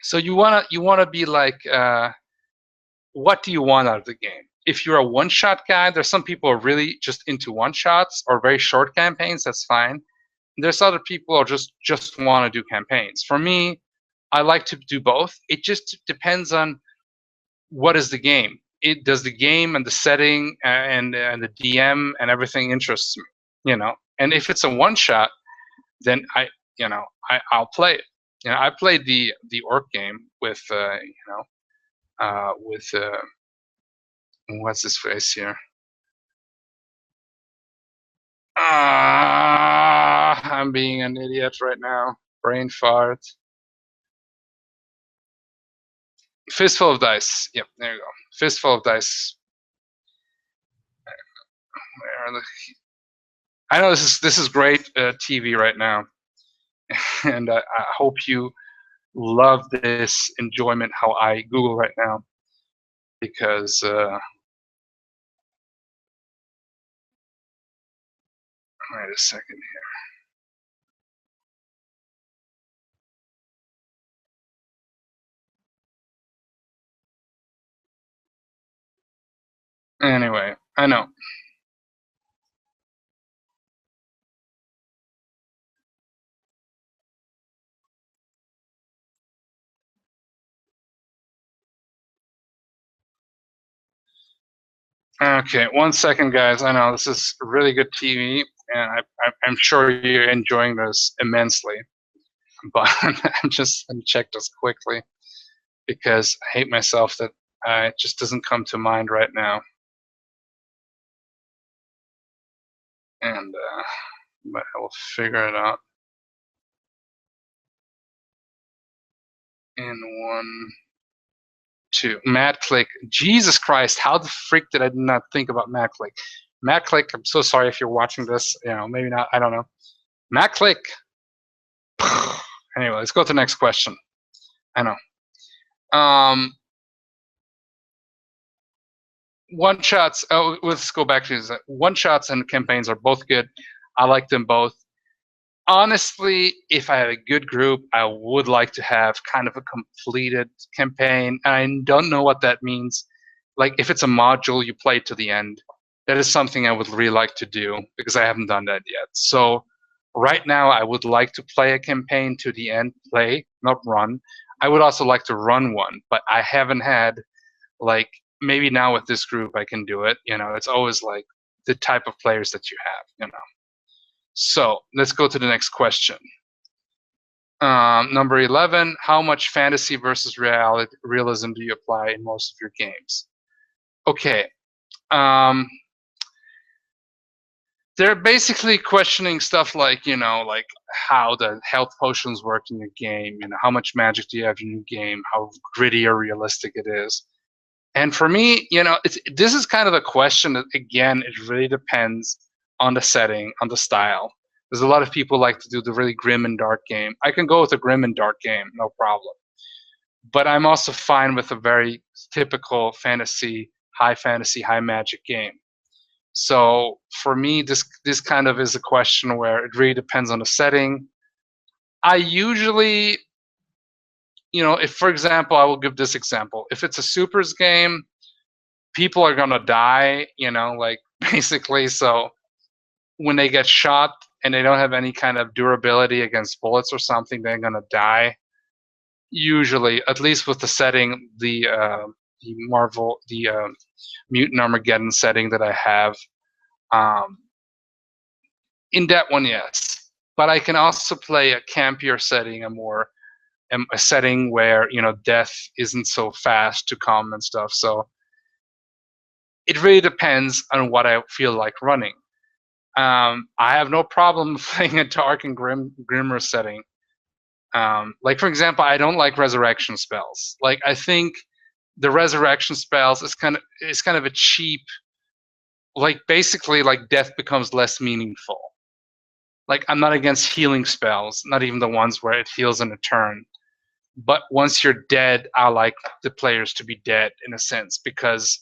A: So you wanna be like, what do you want out of the game? If you're a one-shot guy, there's some people who are really just into one-shots or very short campaigns. That's fine. There's other people who just want to do campaigns. For me, I like to do both. It just depends on what is the game. Does the game and the setting and the DM and everything interests me, And if it's a one-shot, then I'll play it. I played the orc game with what's his face here? I'm being an idiot right now. Brain fart. Fistful of Dice. Yep, there you go. Fistful of Dice. Where are the... I know this is great TV right now, and I hope you love this enjoyment how I Google right now, because wait a second here. Anyway, I know. Okay, 1 second, guys. I know this is really good TV, and I'm sure you're enjoying this immensely. But I'm just gonna check this quickly because I hate myself that it just doesn't come to mind right now. And but I will figure it out in 1, 2. Mad Click. Jesus Christ! How the freak did I not think about Mad Click? Mad Click. I'm so sorry if you're watching this. You know, maybe not. I don't know. Mad Click. Anyway, let's go to the next question. I know. Um, one shots. Oh, let's go back to this. One shots and campaigns are both good. I like them both. Honestly, if I have a good group, I would like to have kind of a completed campaign. And I don't know what that means. Like if it's a module you play to the end, that is something I would really like to do because I haven't done that yet. So right now I would like to play a campaign to the end, play, not run. I would also like to run one, but I haven't had like maybe now with this group I can do it. You know, it's always like the type of players that you have, you know. So let's go to the next question. Number 11, how much fantasy versus realism do you apply in most of your games? Okay. They're basically questioning stuff like, you know, like how the health potions work in your game, you know, how much magic do you have in your game, how gritty or realistic it is. And for me, you know, this is kind of a question that, again, it really depends on the setting, on the style. There's a lot of people like to do the really grim and dark game. I can go with a grim and dark game, no problem. But I'm also fine with a very typical fantasy, high magic game. So for me, this kind of is a question where it really depends on the setting. I usually, you know, if for example, I will give this example. If it's a supers game, people are gonna die, you know, like basically. So when they get shot and they don't have any kind of durability against bullets or something, they're gonna die. Usually, at least with the setting, the Marvel, the Mutant Armageddon setting that I have. Um, in that one, yes, but I can also play a campier setting, a setting where you know death isn't so fast to come and stuff. So it really depends on what I feel like running. I have no problem playing a dark and grimmer setting. Like for example, I don't like resurrection spells. Like I think the resurrection spells is kind of a cheap. Like basically, like death becomes less meaningful. Like I'm not against healing spells, not even the ones where it heals in a turn. But once you're dead, I like the players to be dead in a sense because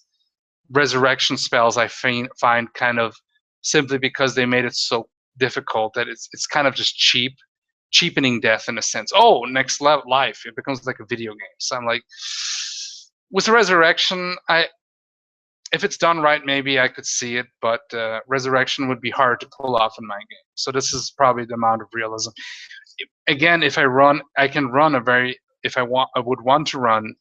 A: resurrection spells I find kind of simply because they made it so difficult that it's kind of just cheapening death in a sense. Oh, next level life, it becomes like a video game. So I'm like, with resurrection, I if it's done right, maybe I could see it, but resurrection would be hard to pull off in my game. So this is probably the amount of realism. Again, if I run, I can run a very if I want, I would want to run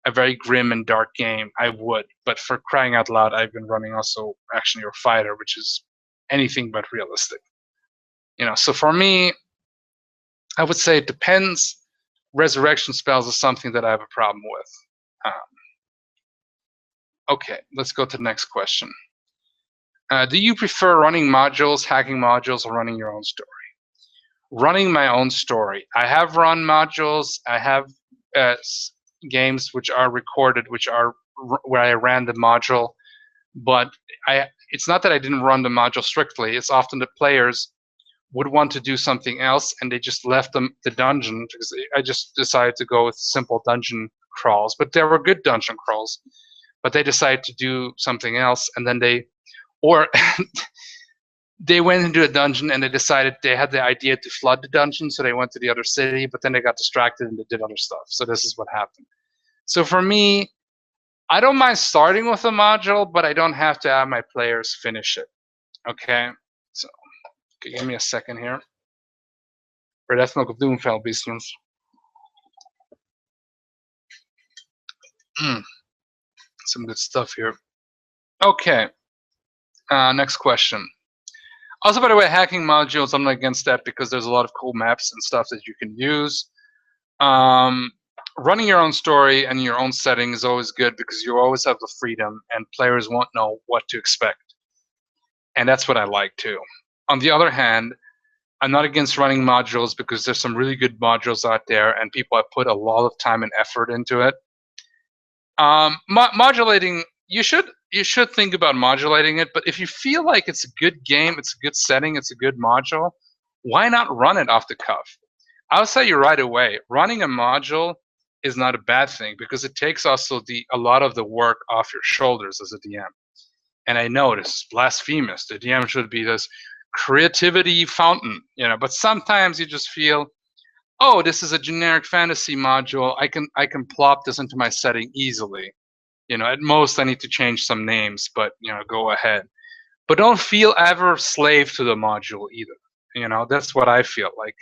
A: a very grim and dark game. I would, but for crying out loud, I've been running also action hero fighter, which is anything but realistic. You know, so for me, I would say it depends. Resurrection spells is something that I have a problem with. Um, okay, let's go to the next question. Do you prefer running modules, hacking modules, or running your own story? Running my own story. I have run modules. I have uh, games which are recorded, which are where I ran the module, but it's not that I didn't run the module strictly. It's often the players would want to do something else and they just left the dungeon because I just decided to go with simple dungeon crawls, but there were good dungeon crawls, but they decided to do something else and then or they went into a dungeon and they decided they had the idea to flood the dungeon, so they went to the other city, but then they got distracted and they did other stuff. So this is what happened. So for me, I don't mind starting with a module, but I don't have to have my players finish it. Okay? So okay, give me a second here. For dat nog op doen, fel business. Some good stuff here. Okay. Next question. Also, by the way, hacking modules, I'm not against that because there's a lot of cool maps and stuff that you can use. Um, Running your own story and your own setting is always good because you always have the freedom and players won't know what to expect. And that's what I like too. On the other hand, I'm not against running modules because there's some really good modules out there and people have put a lot of time and effort into it. Modulating, you should think about modulating it, but if you feel like it's a good game, it's a good setting, it's a good module, why not run it off the cuff? I'll tell you right away, running a module is not a bad thing because it takes also a lot of the work off your shoulders as a DM. And I know this is blasphemous. The DM should be this creativity fountain, but sometimes you just feel, oh, this is a generic fantasy module. I can plop this into my setting easily. At most I need to change some names, but go ahead. But don't feel ever slave to the module either. That's what I feel like.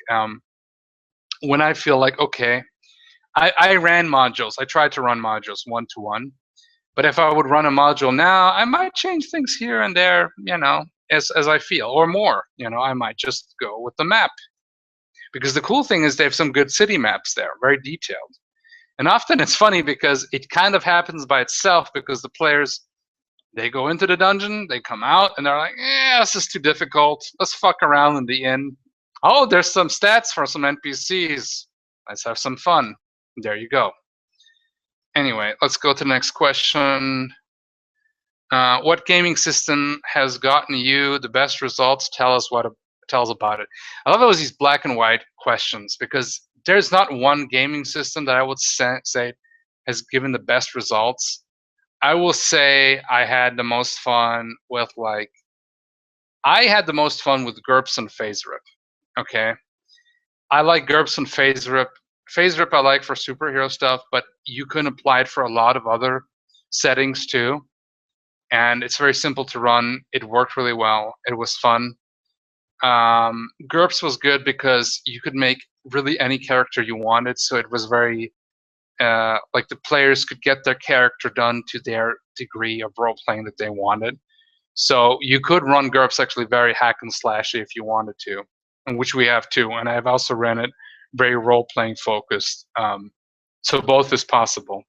A: When I feel like, okay, I ran modules. I tried to run modules one-to-one. But if I would run a module now, I might change things here and there, as I feel, or more. I might just go with the map. Because the cool thing is they have some good city maps there, very detailed. And often it's funny because it kind of happens by itself because the players, they go into the dungeon, they come out, and they're like, this is too difficult. Let's fuck around in the inn. Oh, there's some stats for some NPCs. Let's have some fun. There you go. Anyway, let's go to the next question. What gaming system has gotten you the best results? Tell us about it. I love those these black and white questions because there's not one gaming system that I would say has given the best results. I will say I had the most fun with GURPS and FaceRip. Okay, I like GURPS and FaceRip. FaceRip I like for superhero stuff, but you can apply it for a lot of other settings too. And it's very simple to run. It worked really well. It was fun. GURPS was good because you could make really any character you wanted, so it was very like the players could get their character done to their degree of role playing that they wanted. So you could run GURPS actually very hack and slashy if you wanted to, and which we have too. And I've also ran it very role playing focused. So both is possible.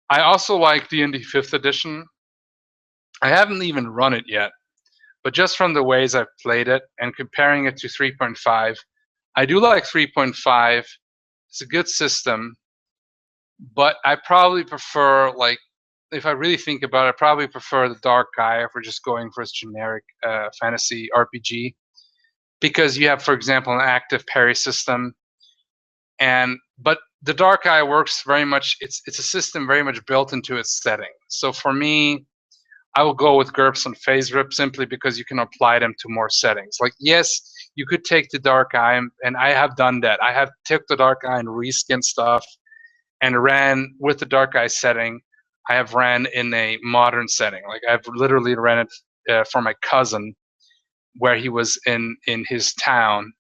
A: I also like D&D 5th edition. I haven't even run it yet, but just from the ways I've played it and comparing it to 3.5, I do like 3.5. It's a good system, but I probably prefer, if I really think about it, I probably prefer the Dark Guy if we're just going for its generic fantasy RPG, because you have, for example, an active parry system, but the Dark Eye works very much. It's a system very much built into its setting. So for me, I will go with GURPS and FaceRip simply because you can apply them to more settings. Like, yes, you could take the Dark Eye, and I have done that. I have took the Dark Eye and reskinned stuff and ran with the Dark Eye setting. I have ran in a modern setting. Like, I've literally ran it for my cousin, where he was in his town,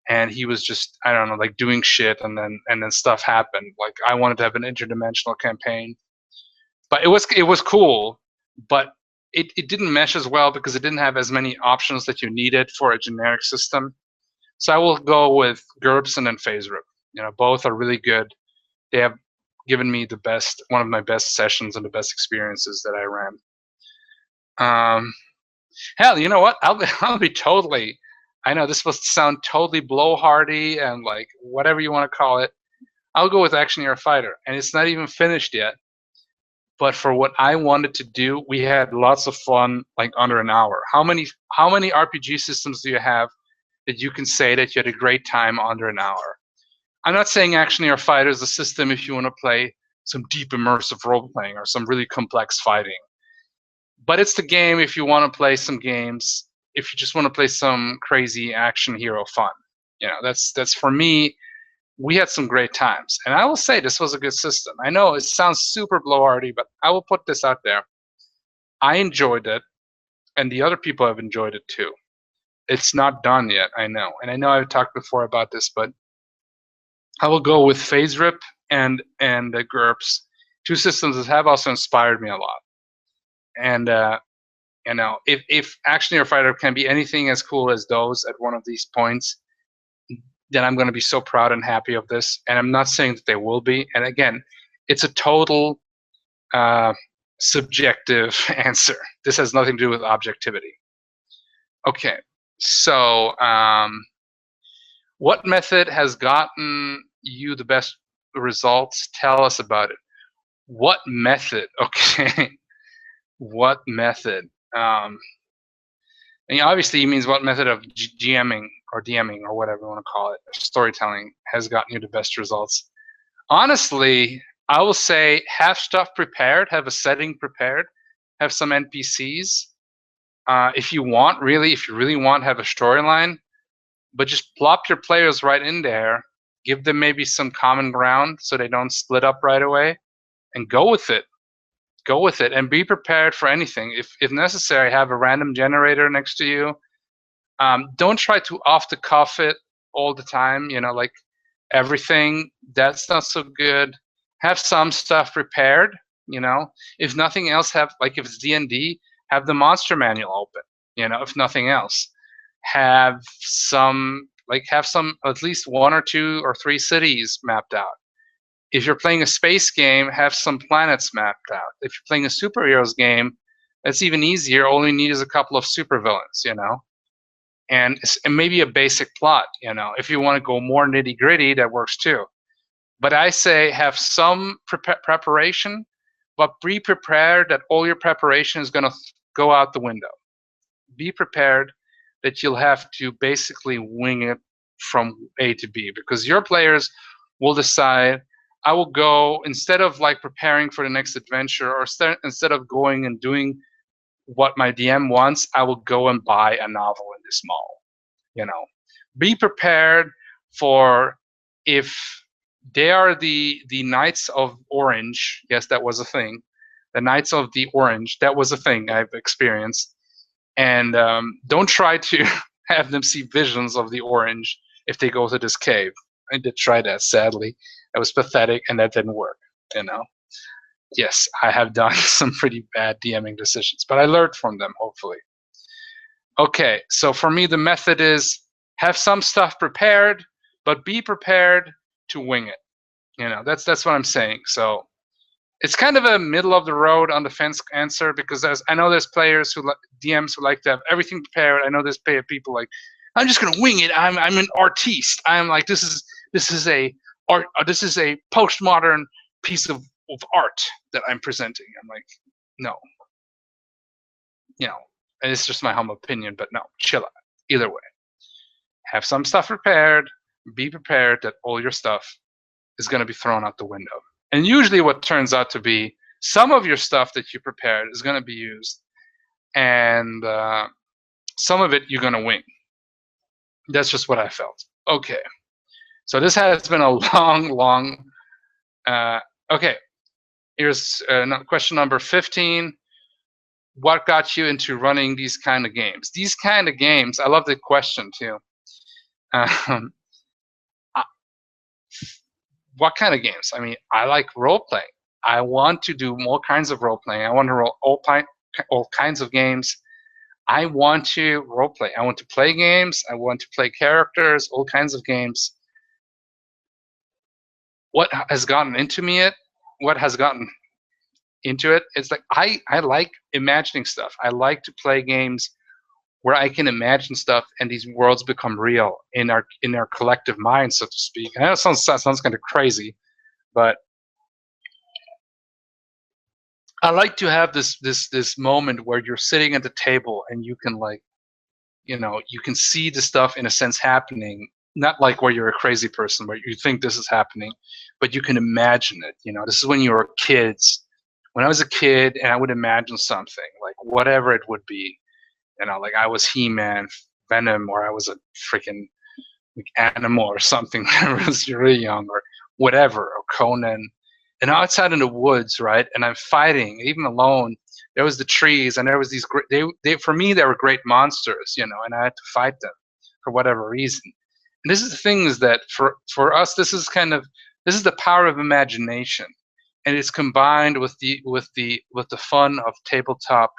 A: and he was just, I don't know, like doing shit, and then stuff happened. Like, I wanted to have an interdimensional campaign, but it was cool, but it didn't mesh as well because it didn't have as many options that you needed for a generic system. So I will go with GURPS and then FaceRip. Both are really good. They have given me one of my best sessions and the best experiences that I ran. Hell, you know what? I'll be totally. I know this must sound totally blowhardy and like whatever you want to call it. I'll go with Action Hero Fighter, and it's not even finished yet. But for what I wanted to do, we had lots of fun, like under an hour. How many RPG systems do you have that you can say that you had a great time under an hour? I'm not saying Action Hero Fighter is a system if you want to play some deep immersive role playing or some really complex fighting. But it's the game if you want to play some games, if you just want to play some crazy action hero fun. That's for me. We had some great times, and I will say this was a good system. I know it sounds super blowhardy, but I will put this out there. I enjoyed it, and the other people have enjoyed it too. It's not done yet, I know, and I know I've talked before about this, but I will go with FaceRip and the GURPS, two systems that have also inspired me a lot. And if action hero fighter can be anything as cool as those at one of these points, then I'm going to be so proud and happy of this. And I'm not saying that they will be. And again, it's a total subjective answer. This has nothing to do with objectivity. Okay, so what method has gotten you the best results? Tell us about it. What method? Okay, what method? And obviously, he means what method of GMing or DMing or whatever you want to call it, storytelling, has gotten you the best results. Honestly, I will say have stuff prepared, have a setting prepared, have some NPCs. If you really want, have a storyline, but just plop your players right in there, give them maybe some common ground so they don't split up right away, and go with it. Go with it and be prepared for anything. If necessary, have a random generator next to you. Don't try to off the cuff it all the time, like everything. That's not so good. Have some stuff prepared, if nothing else, if it's D&D, have the monster manual open, if nothing else. Have some at least 1 or 2 or 3 cities mapped out. If you're playing a space game, have some planets mapped out. If you're playing a superheroes game, that's even easier. All you need is a couple of supervillains, and maybe a basic plot. If you want to go more nitty gritty, that works too. But I say have some preparation, but be prepared that all your preparation is going to go out the window. Be prepared that you'll have to basically wing it from A to B, because your players will decide, I will go, instead of preparing for the next adventure, or instead of going and doing what my DM wants, I will go and buy a novel in this mall. Be prepared for, if they are the Knights of Orange. Yes, that was a thing. The Knights of the Orange, that was a thing I've experienced. And don't try to have them see visions of the orange if they go to this cave. I did try that, sadly. It was pathetic, and that didn't work. Yes, I have done some pretty bad DMing decisions, but I learned from them, hopefully. Okay, so for me, the method is have some stuff prepared, but be prepared to wing it. That's what I'm saying. So it's kind of a middle of the road on the fence answer, because I know there's players DMs who like to have everything prepared. I know there's people like, I'm just gonna wing it. I'm an artiste. I'm like, this is a postmodern piece of art that I'm presenting. I'm like, no. And it's just my humble opinion, but no, chill out. Either way, have some stuff prepared. Be prepared that all your stuff is going to be thrown out the window. And usually what turns out to be, some of your stuff that you prepared is going to be used, and some of it you're going to wing. That's just what I felt. Okay. So this has been a long, okay. Here's question number 15. What got you into running these kind of games? These kind of games, I love the question too. What kind of games? I mean, I like role-playing. I want to do more kinds of role-playing. I want to roll all kinds of games. I want to role-play. I want to play games. I want to play characters, all kinds of games. What has gotten into me? What has gotten into it? It's like I like imagining stuff. I like to play games where I can imagine stuff and these worlds become real in our collective mind, so to speak. And that sounds kind of crazy, but I like to have this moment where you're sitting at the table and you can you can see the stuff in a sense happening, not like where you're a crazy person where you think this is happening, but you can imagine it. This is when you were kids. When I was a kid and I would imagine something, like whatever it would be, like I was He-Man, Venom, or I was a freaking animal or something when I was really young, or whatever, or Conan. And outside in the woods, right? And I'm fighting, even alone. There was the trees, and there was these great. For me, they were great monsters, and I had to fight them for whatever reason. And this is the thing, is that for us, this is the power of imagination. and it's combined with the fun of tabletop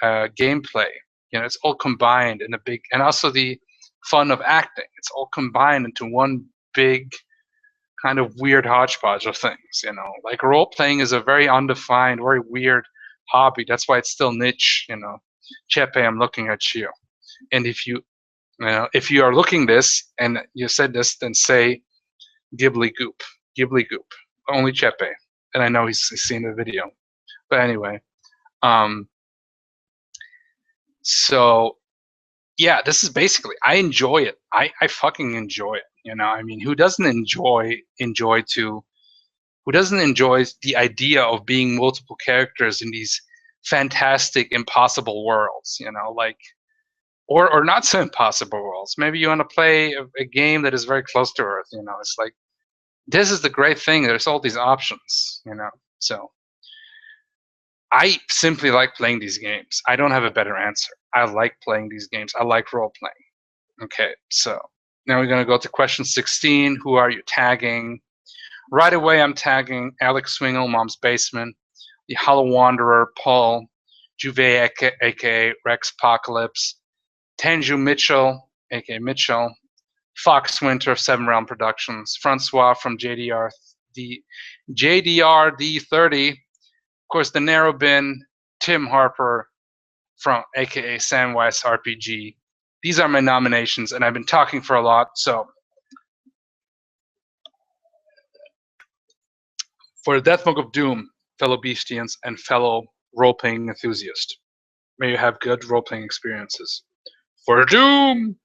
A: gameplay. It's all combined in a big, and also the fun of acting. It's all combined into one big kind of weird hodgepodge of things. Like role playing is a very undefined, very weird hobby. That's why it's still niche. Chepe, I'm looking at you, and if you are looking this and you said this, then say Ghibli Goop, Ghibli Goop. Only Chepe, and I know he's seen the video. But anyway, so yeah, this is basically, I enjoy it. I fucking enjoy it. I mean, who doesn't enjoy the idea of being multiple characters in these fantastic, impossible worlds? Like, or not so impossible worlds. Maybe you want to play a game that is very close to Earth. It's like, this is the great thing. There's all these options. So I simply like playing these games. I don't have a better answer. I like playing these games. I like role playing. Okay, so now we're going to go to question 16. Who are you tagging? Right away, I'm tagging Alex Swingle, Mom's Basement, the Hollow Wanderer, Paul, Juve, aka Rex Apocalypse, Tanju Mitchell, aka Mitchell, Fox Winter of 7 Realm Productions, Francois from the JDR D30, of course, the Narrow Bin, Tim Harper from aka Samwise RPG. These are my nominations, and I've been talking for a lot, so for the Death Monk of Doom, fellow Beastians and fellow role-playing enthusiasts, may you have good role-playing experiences. For Doom!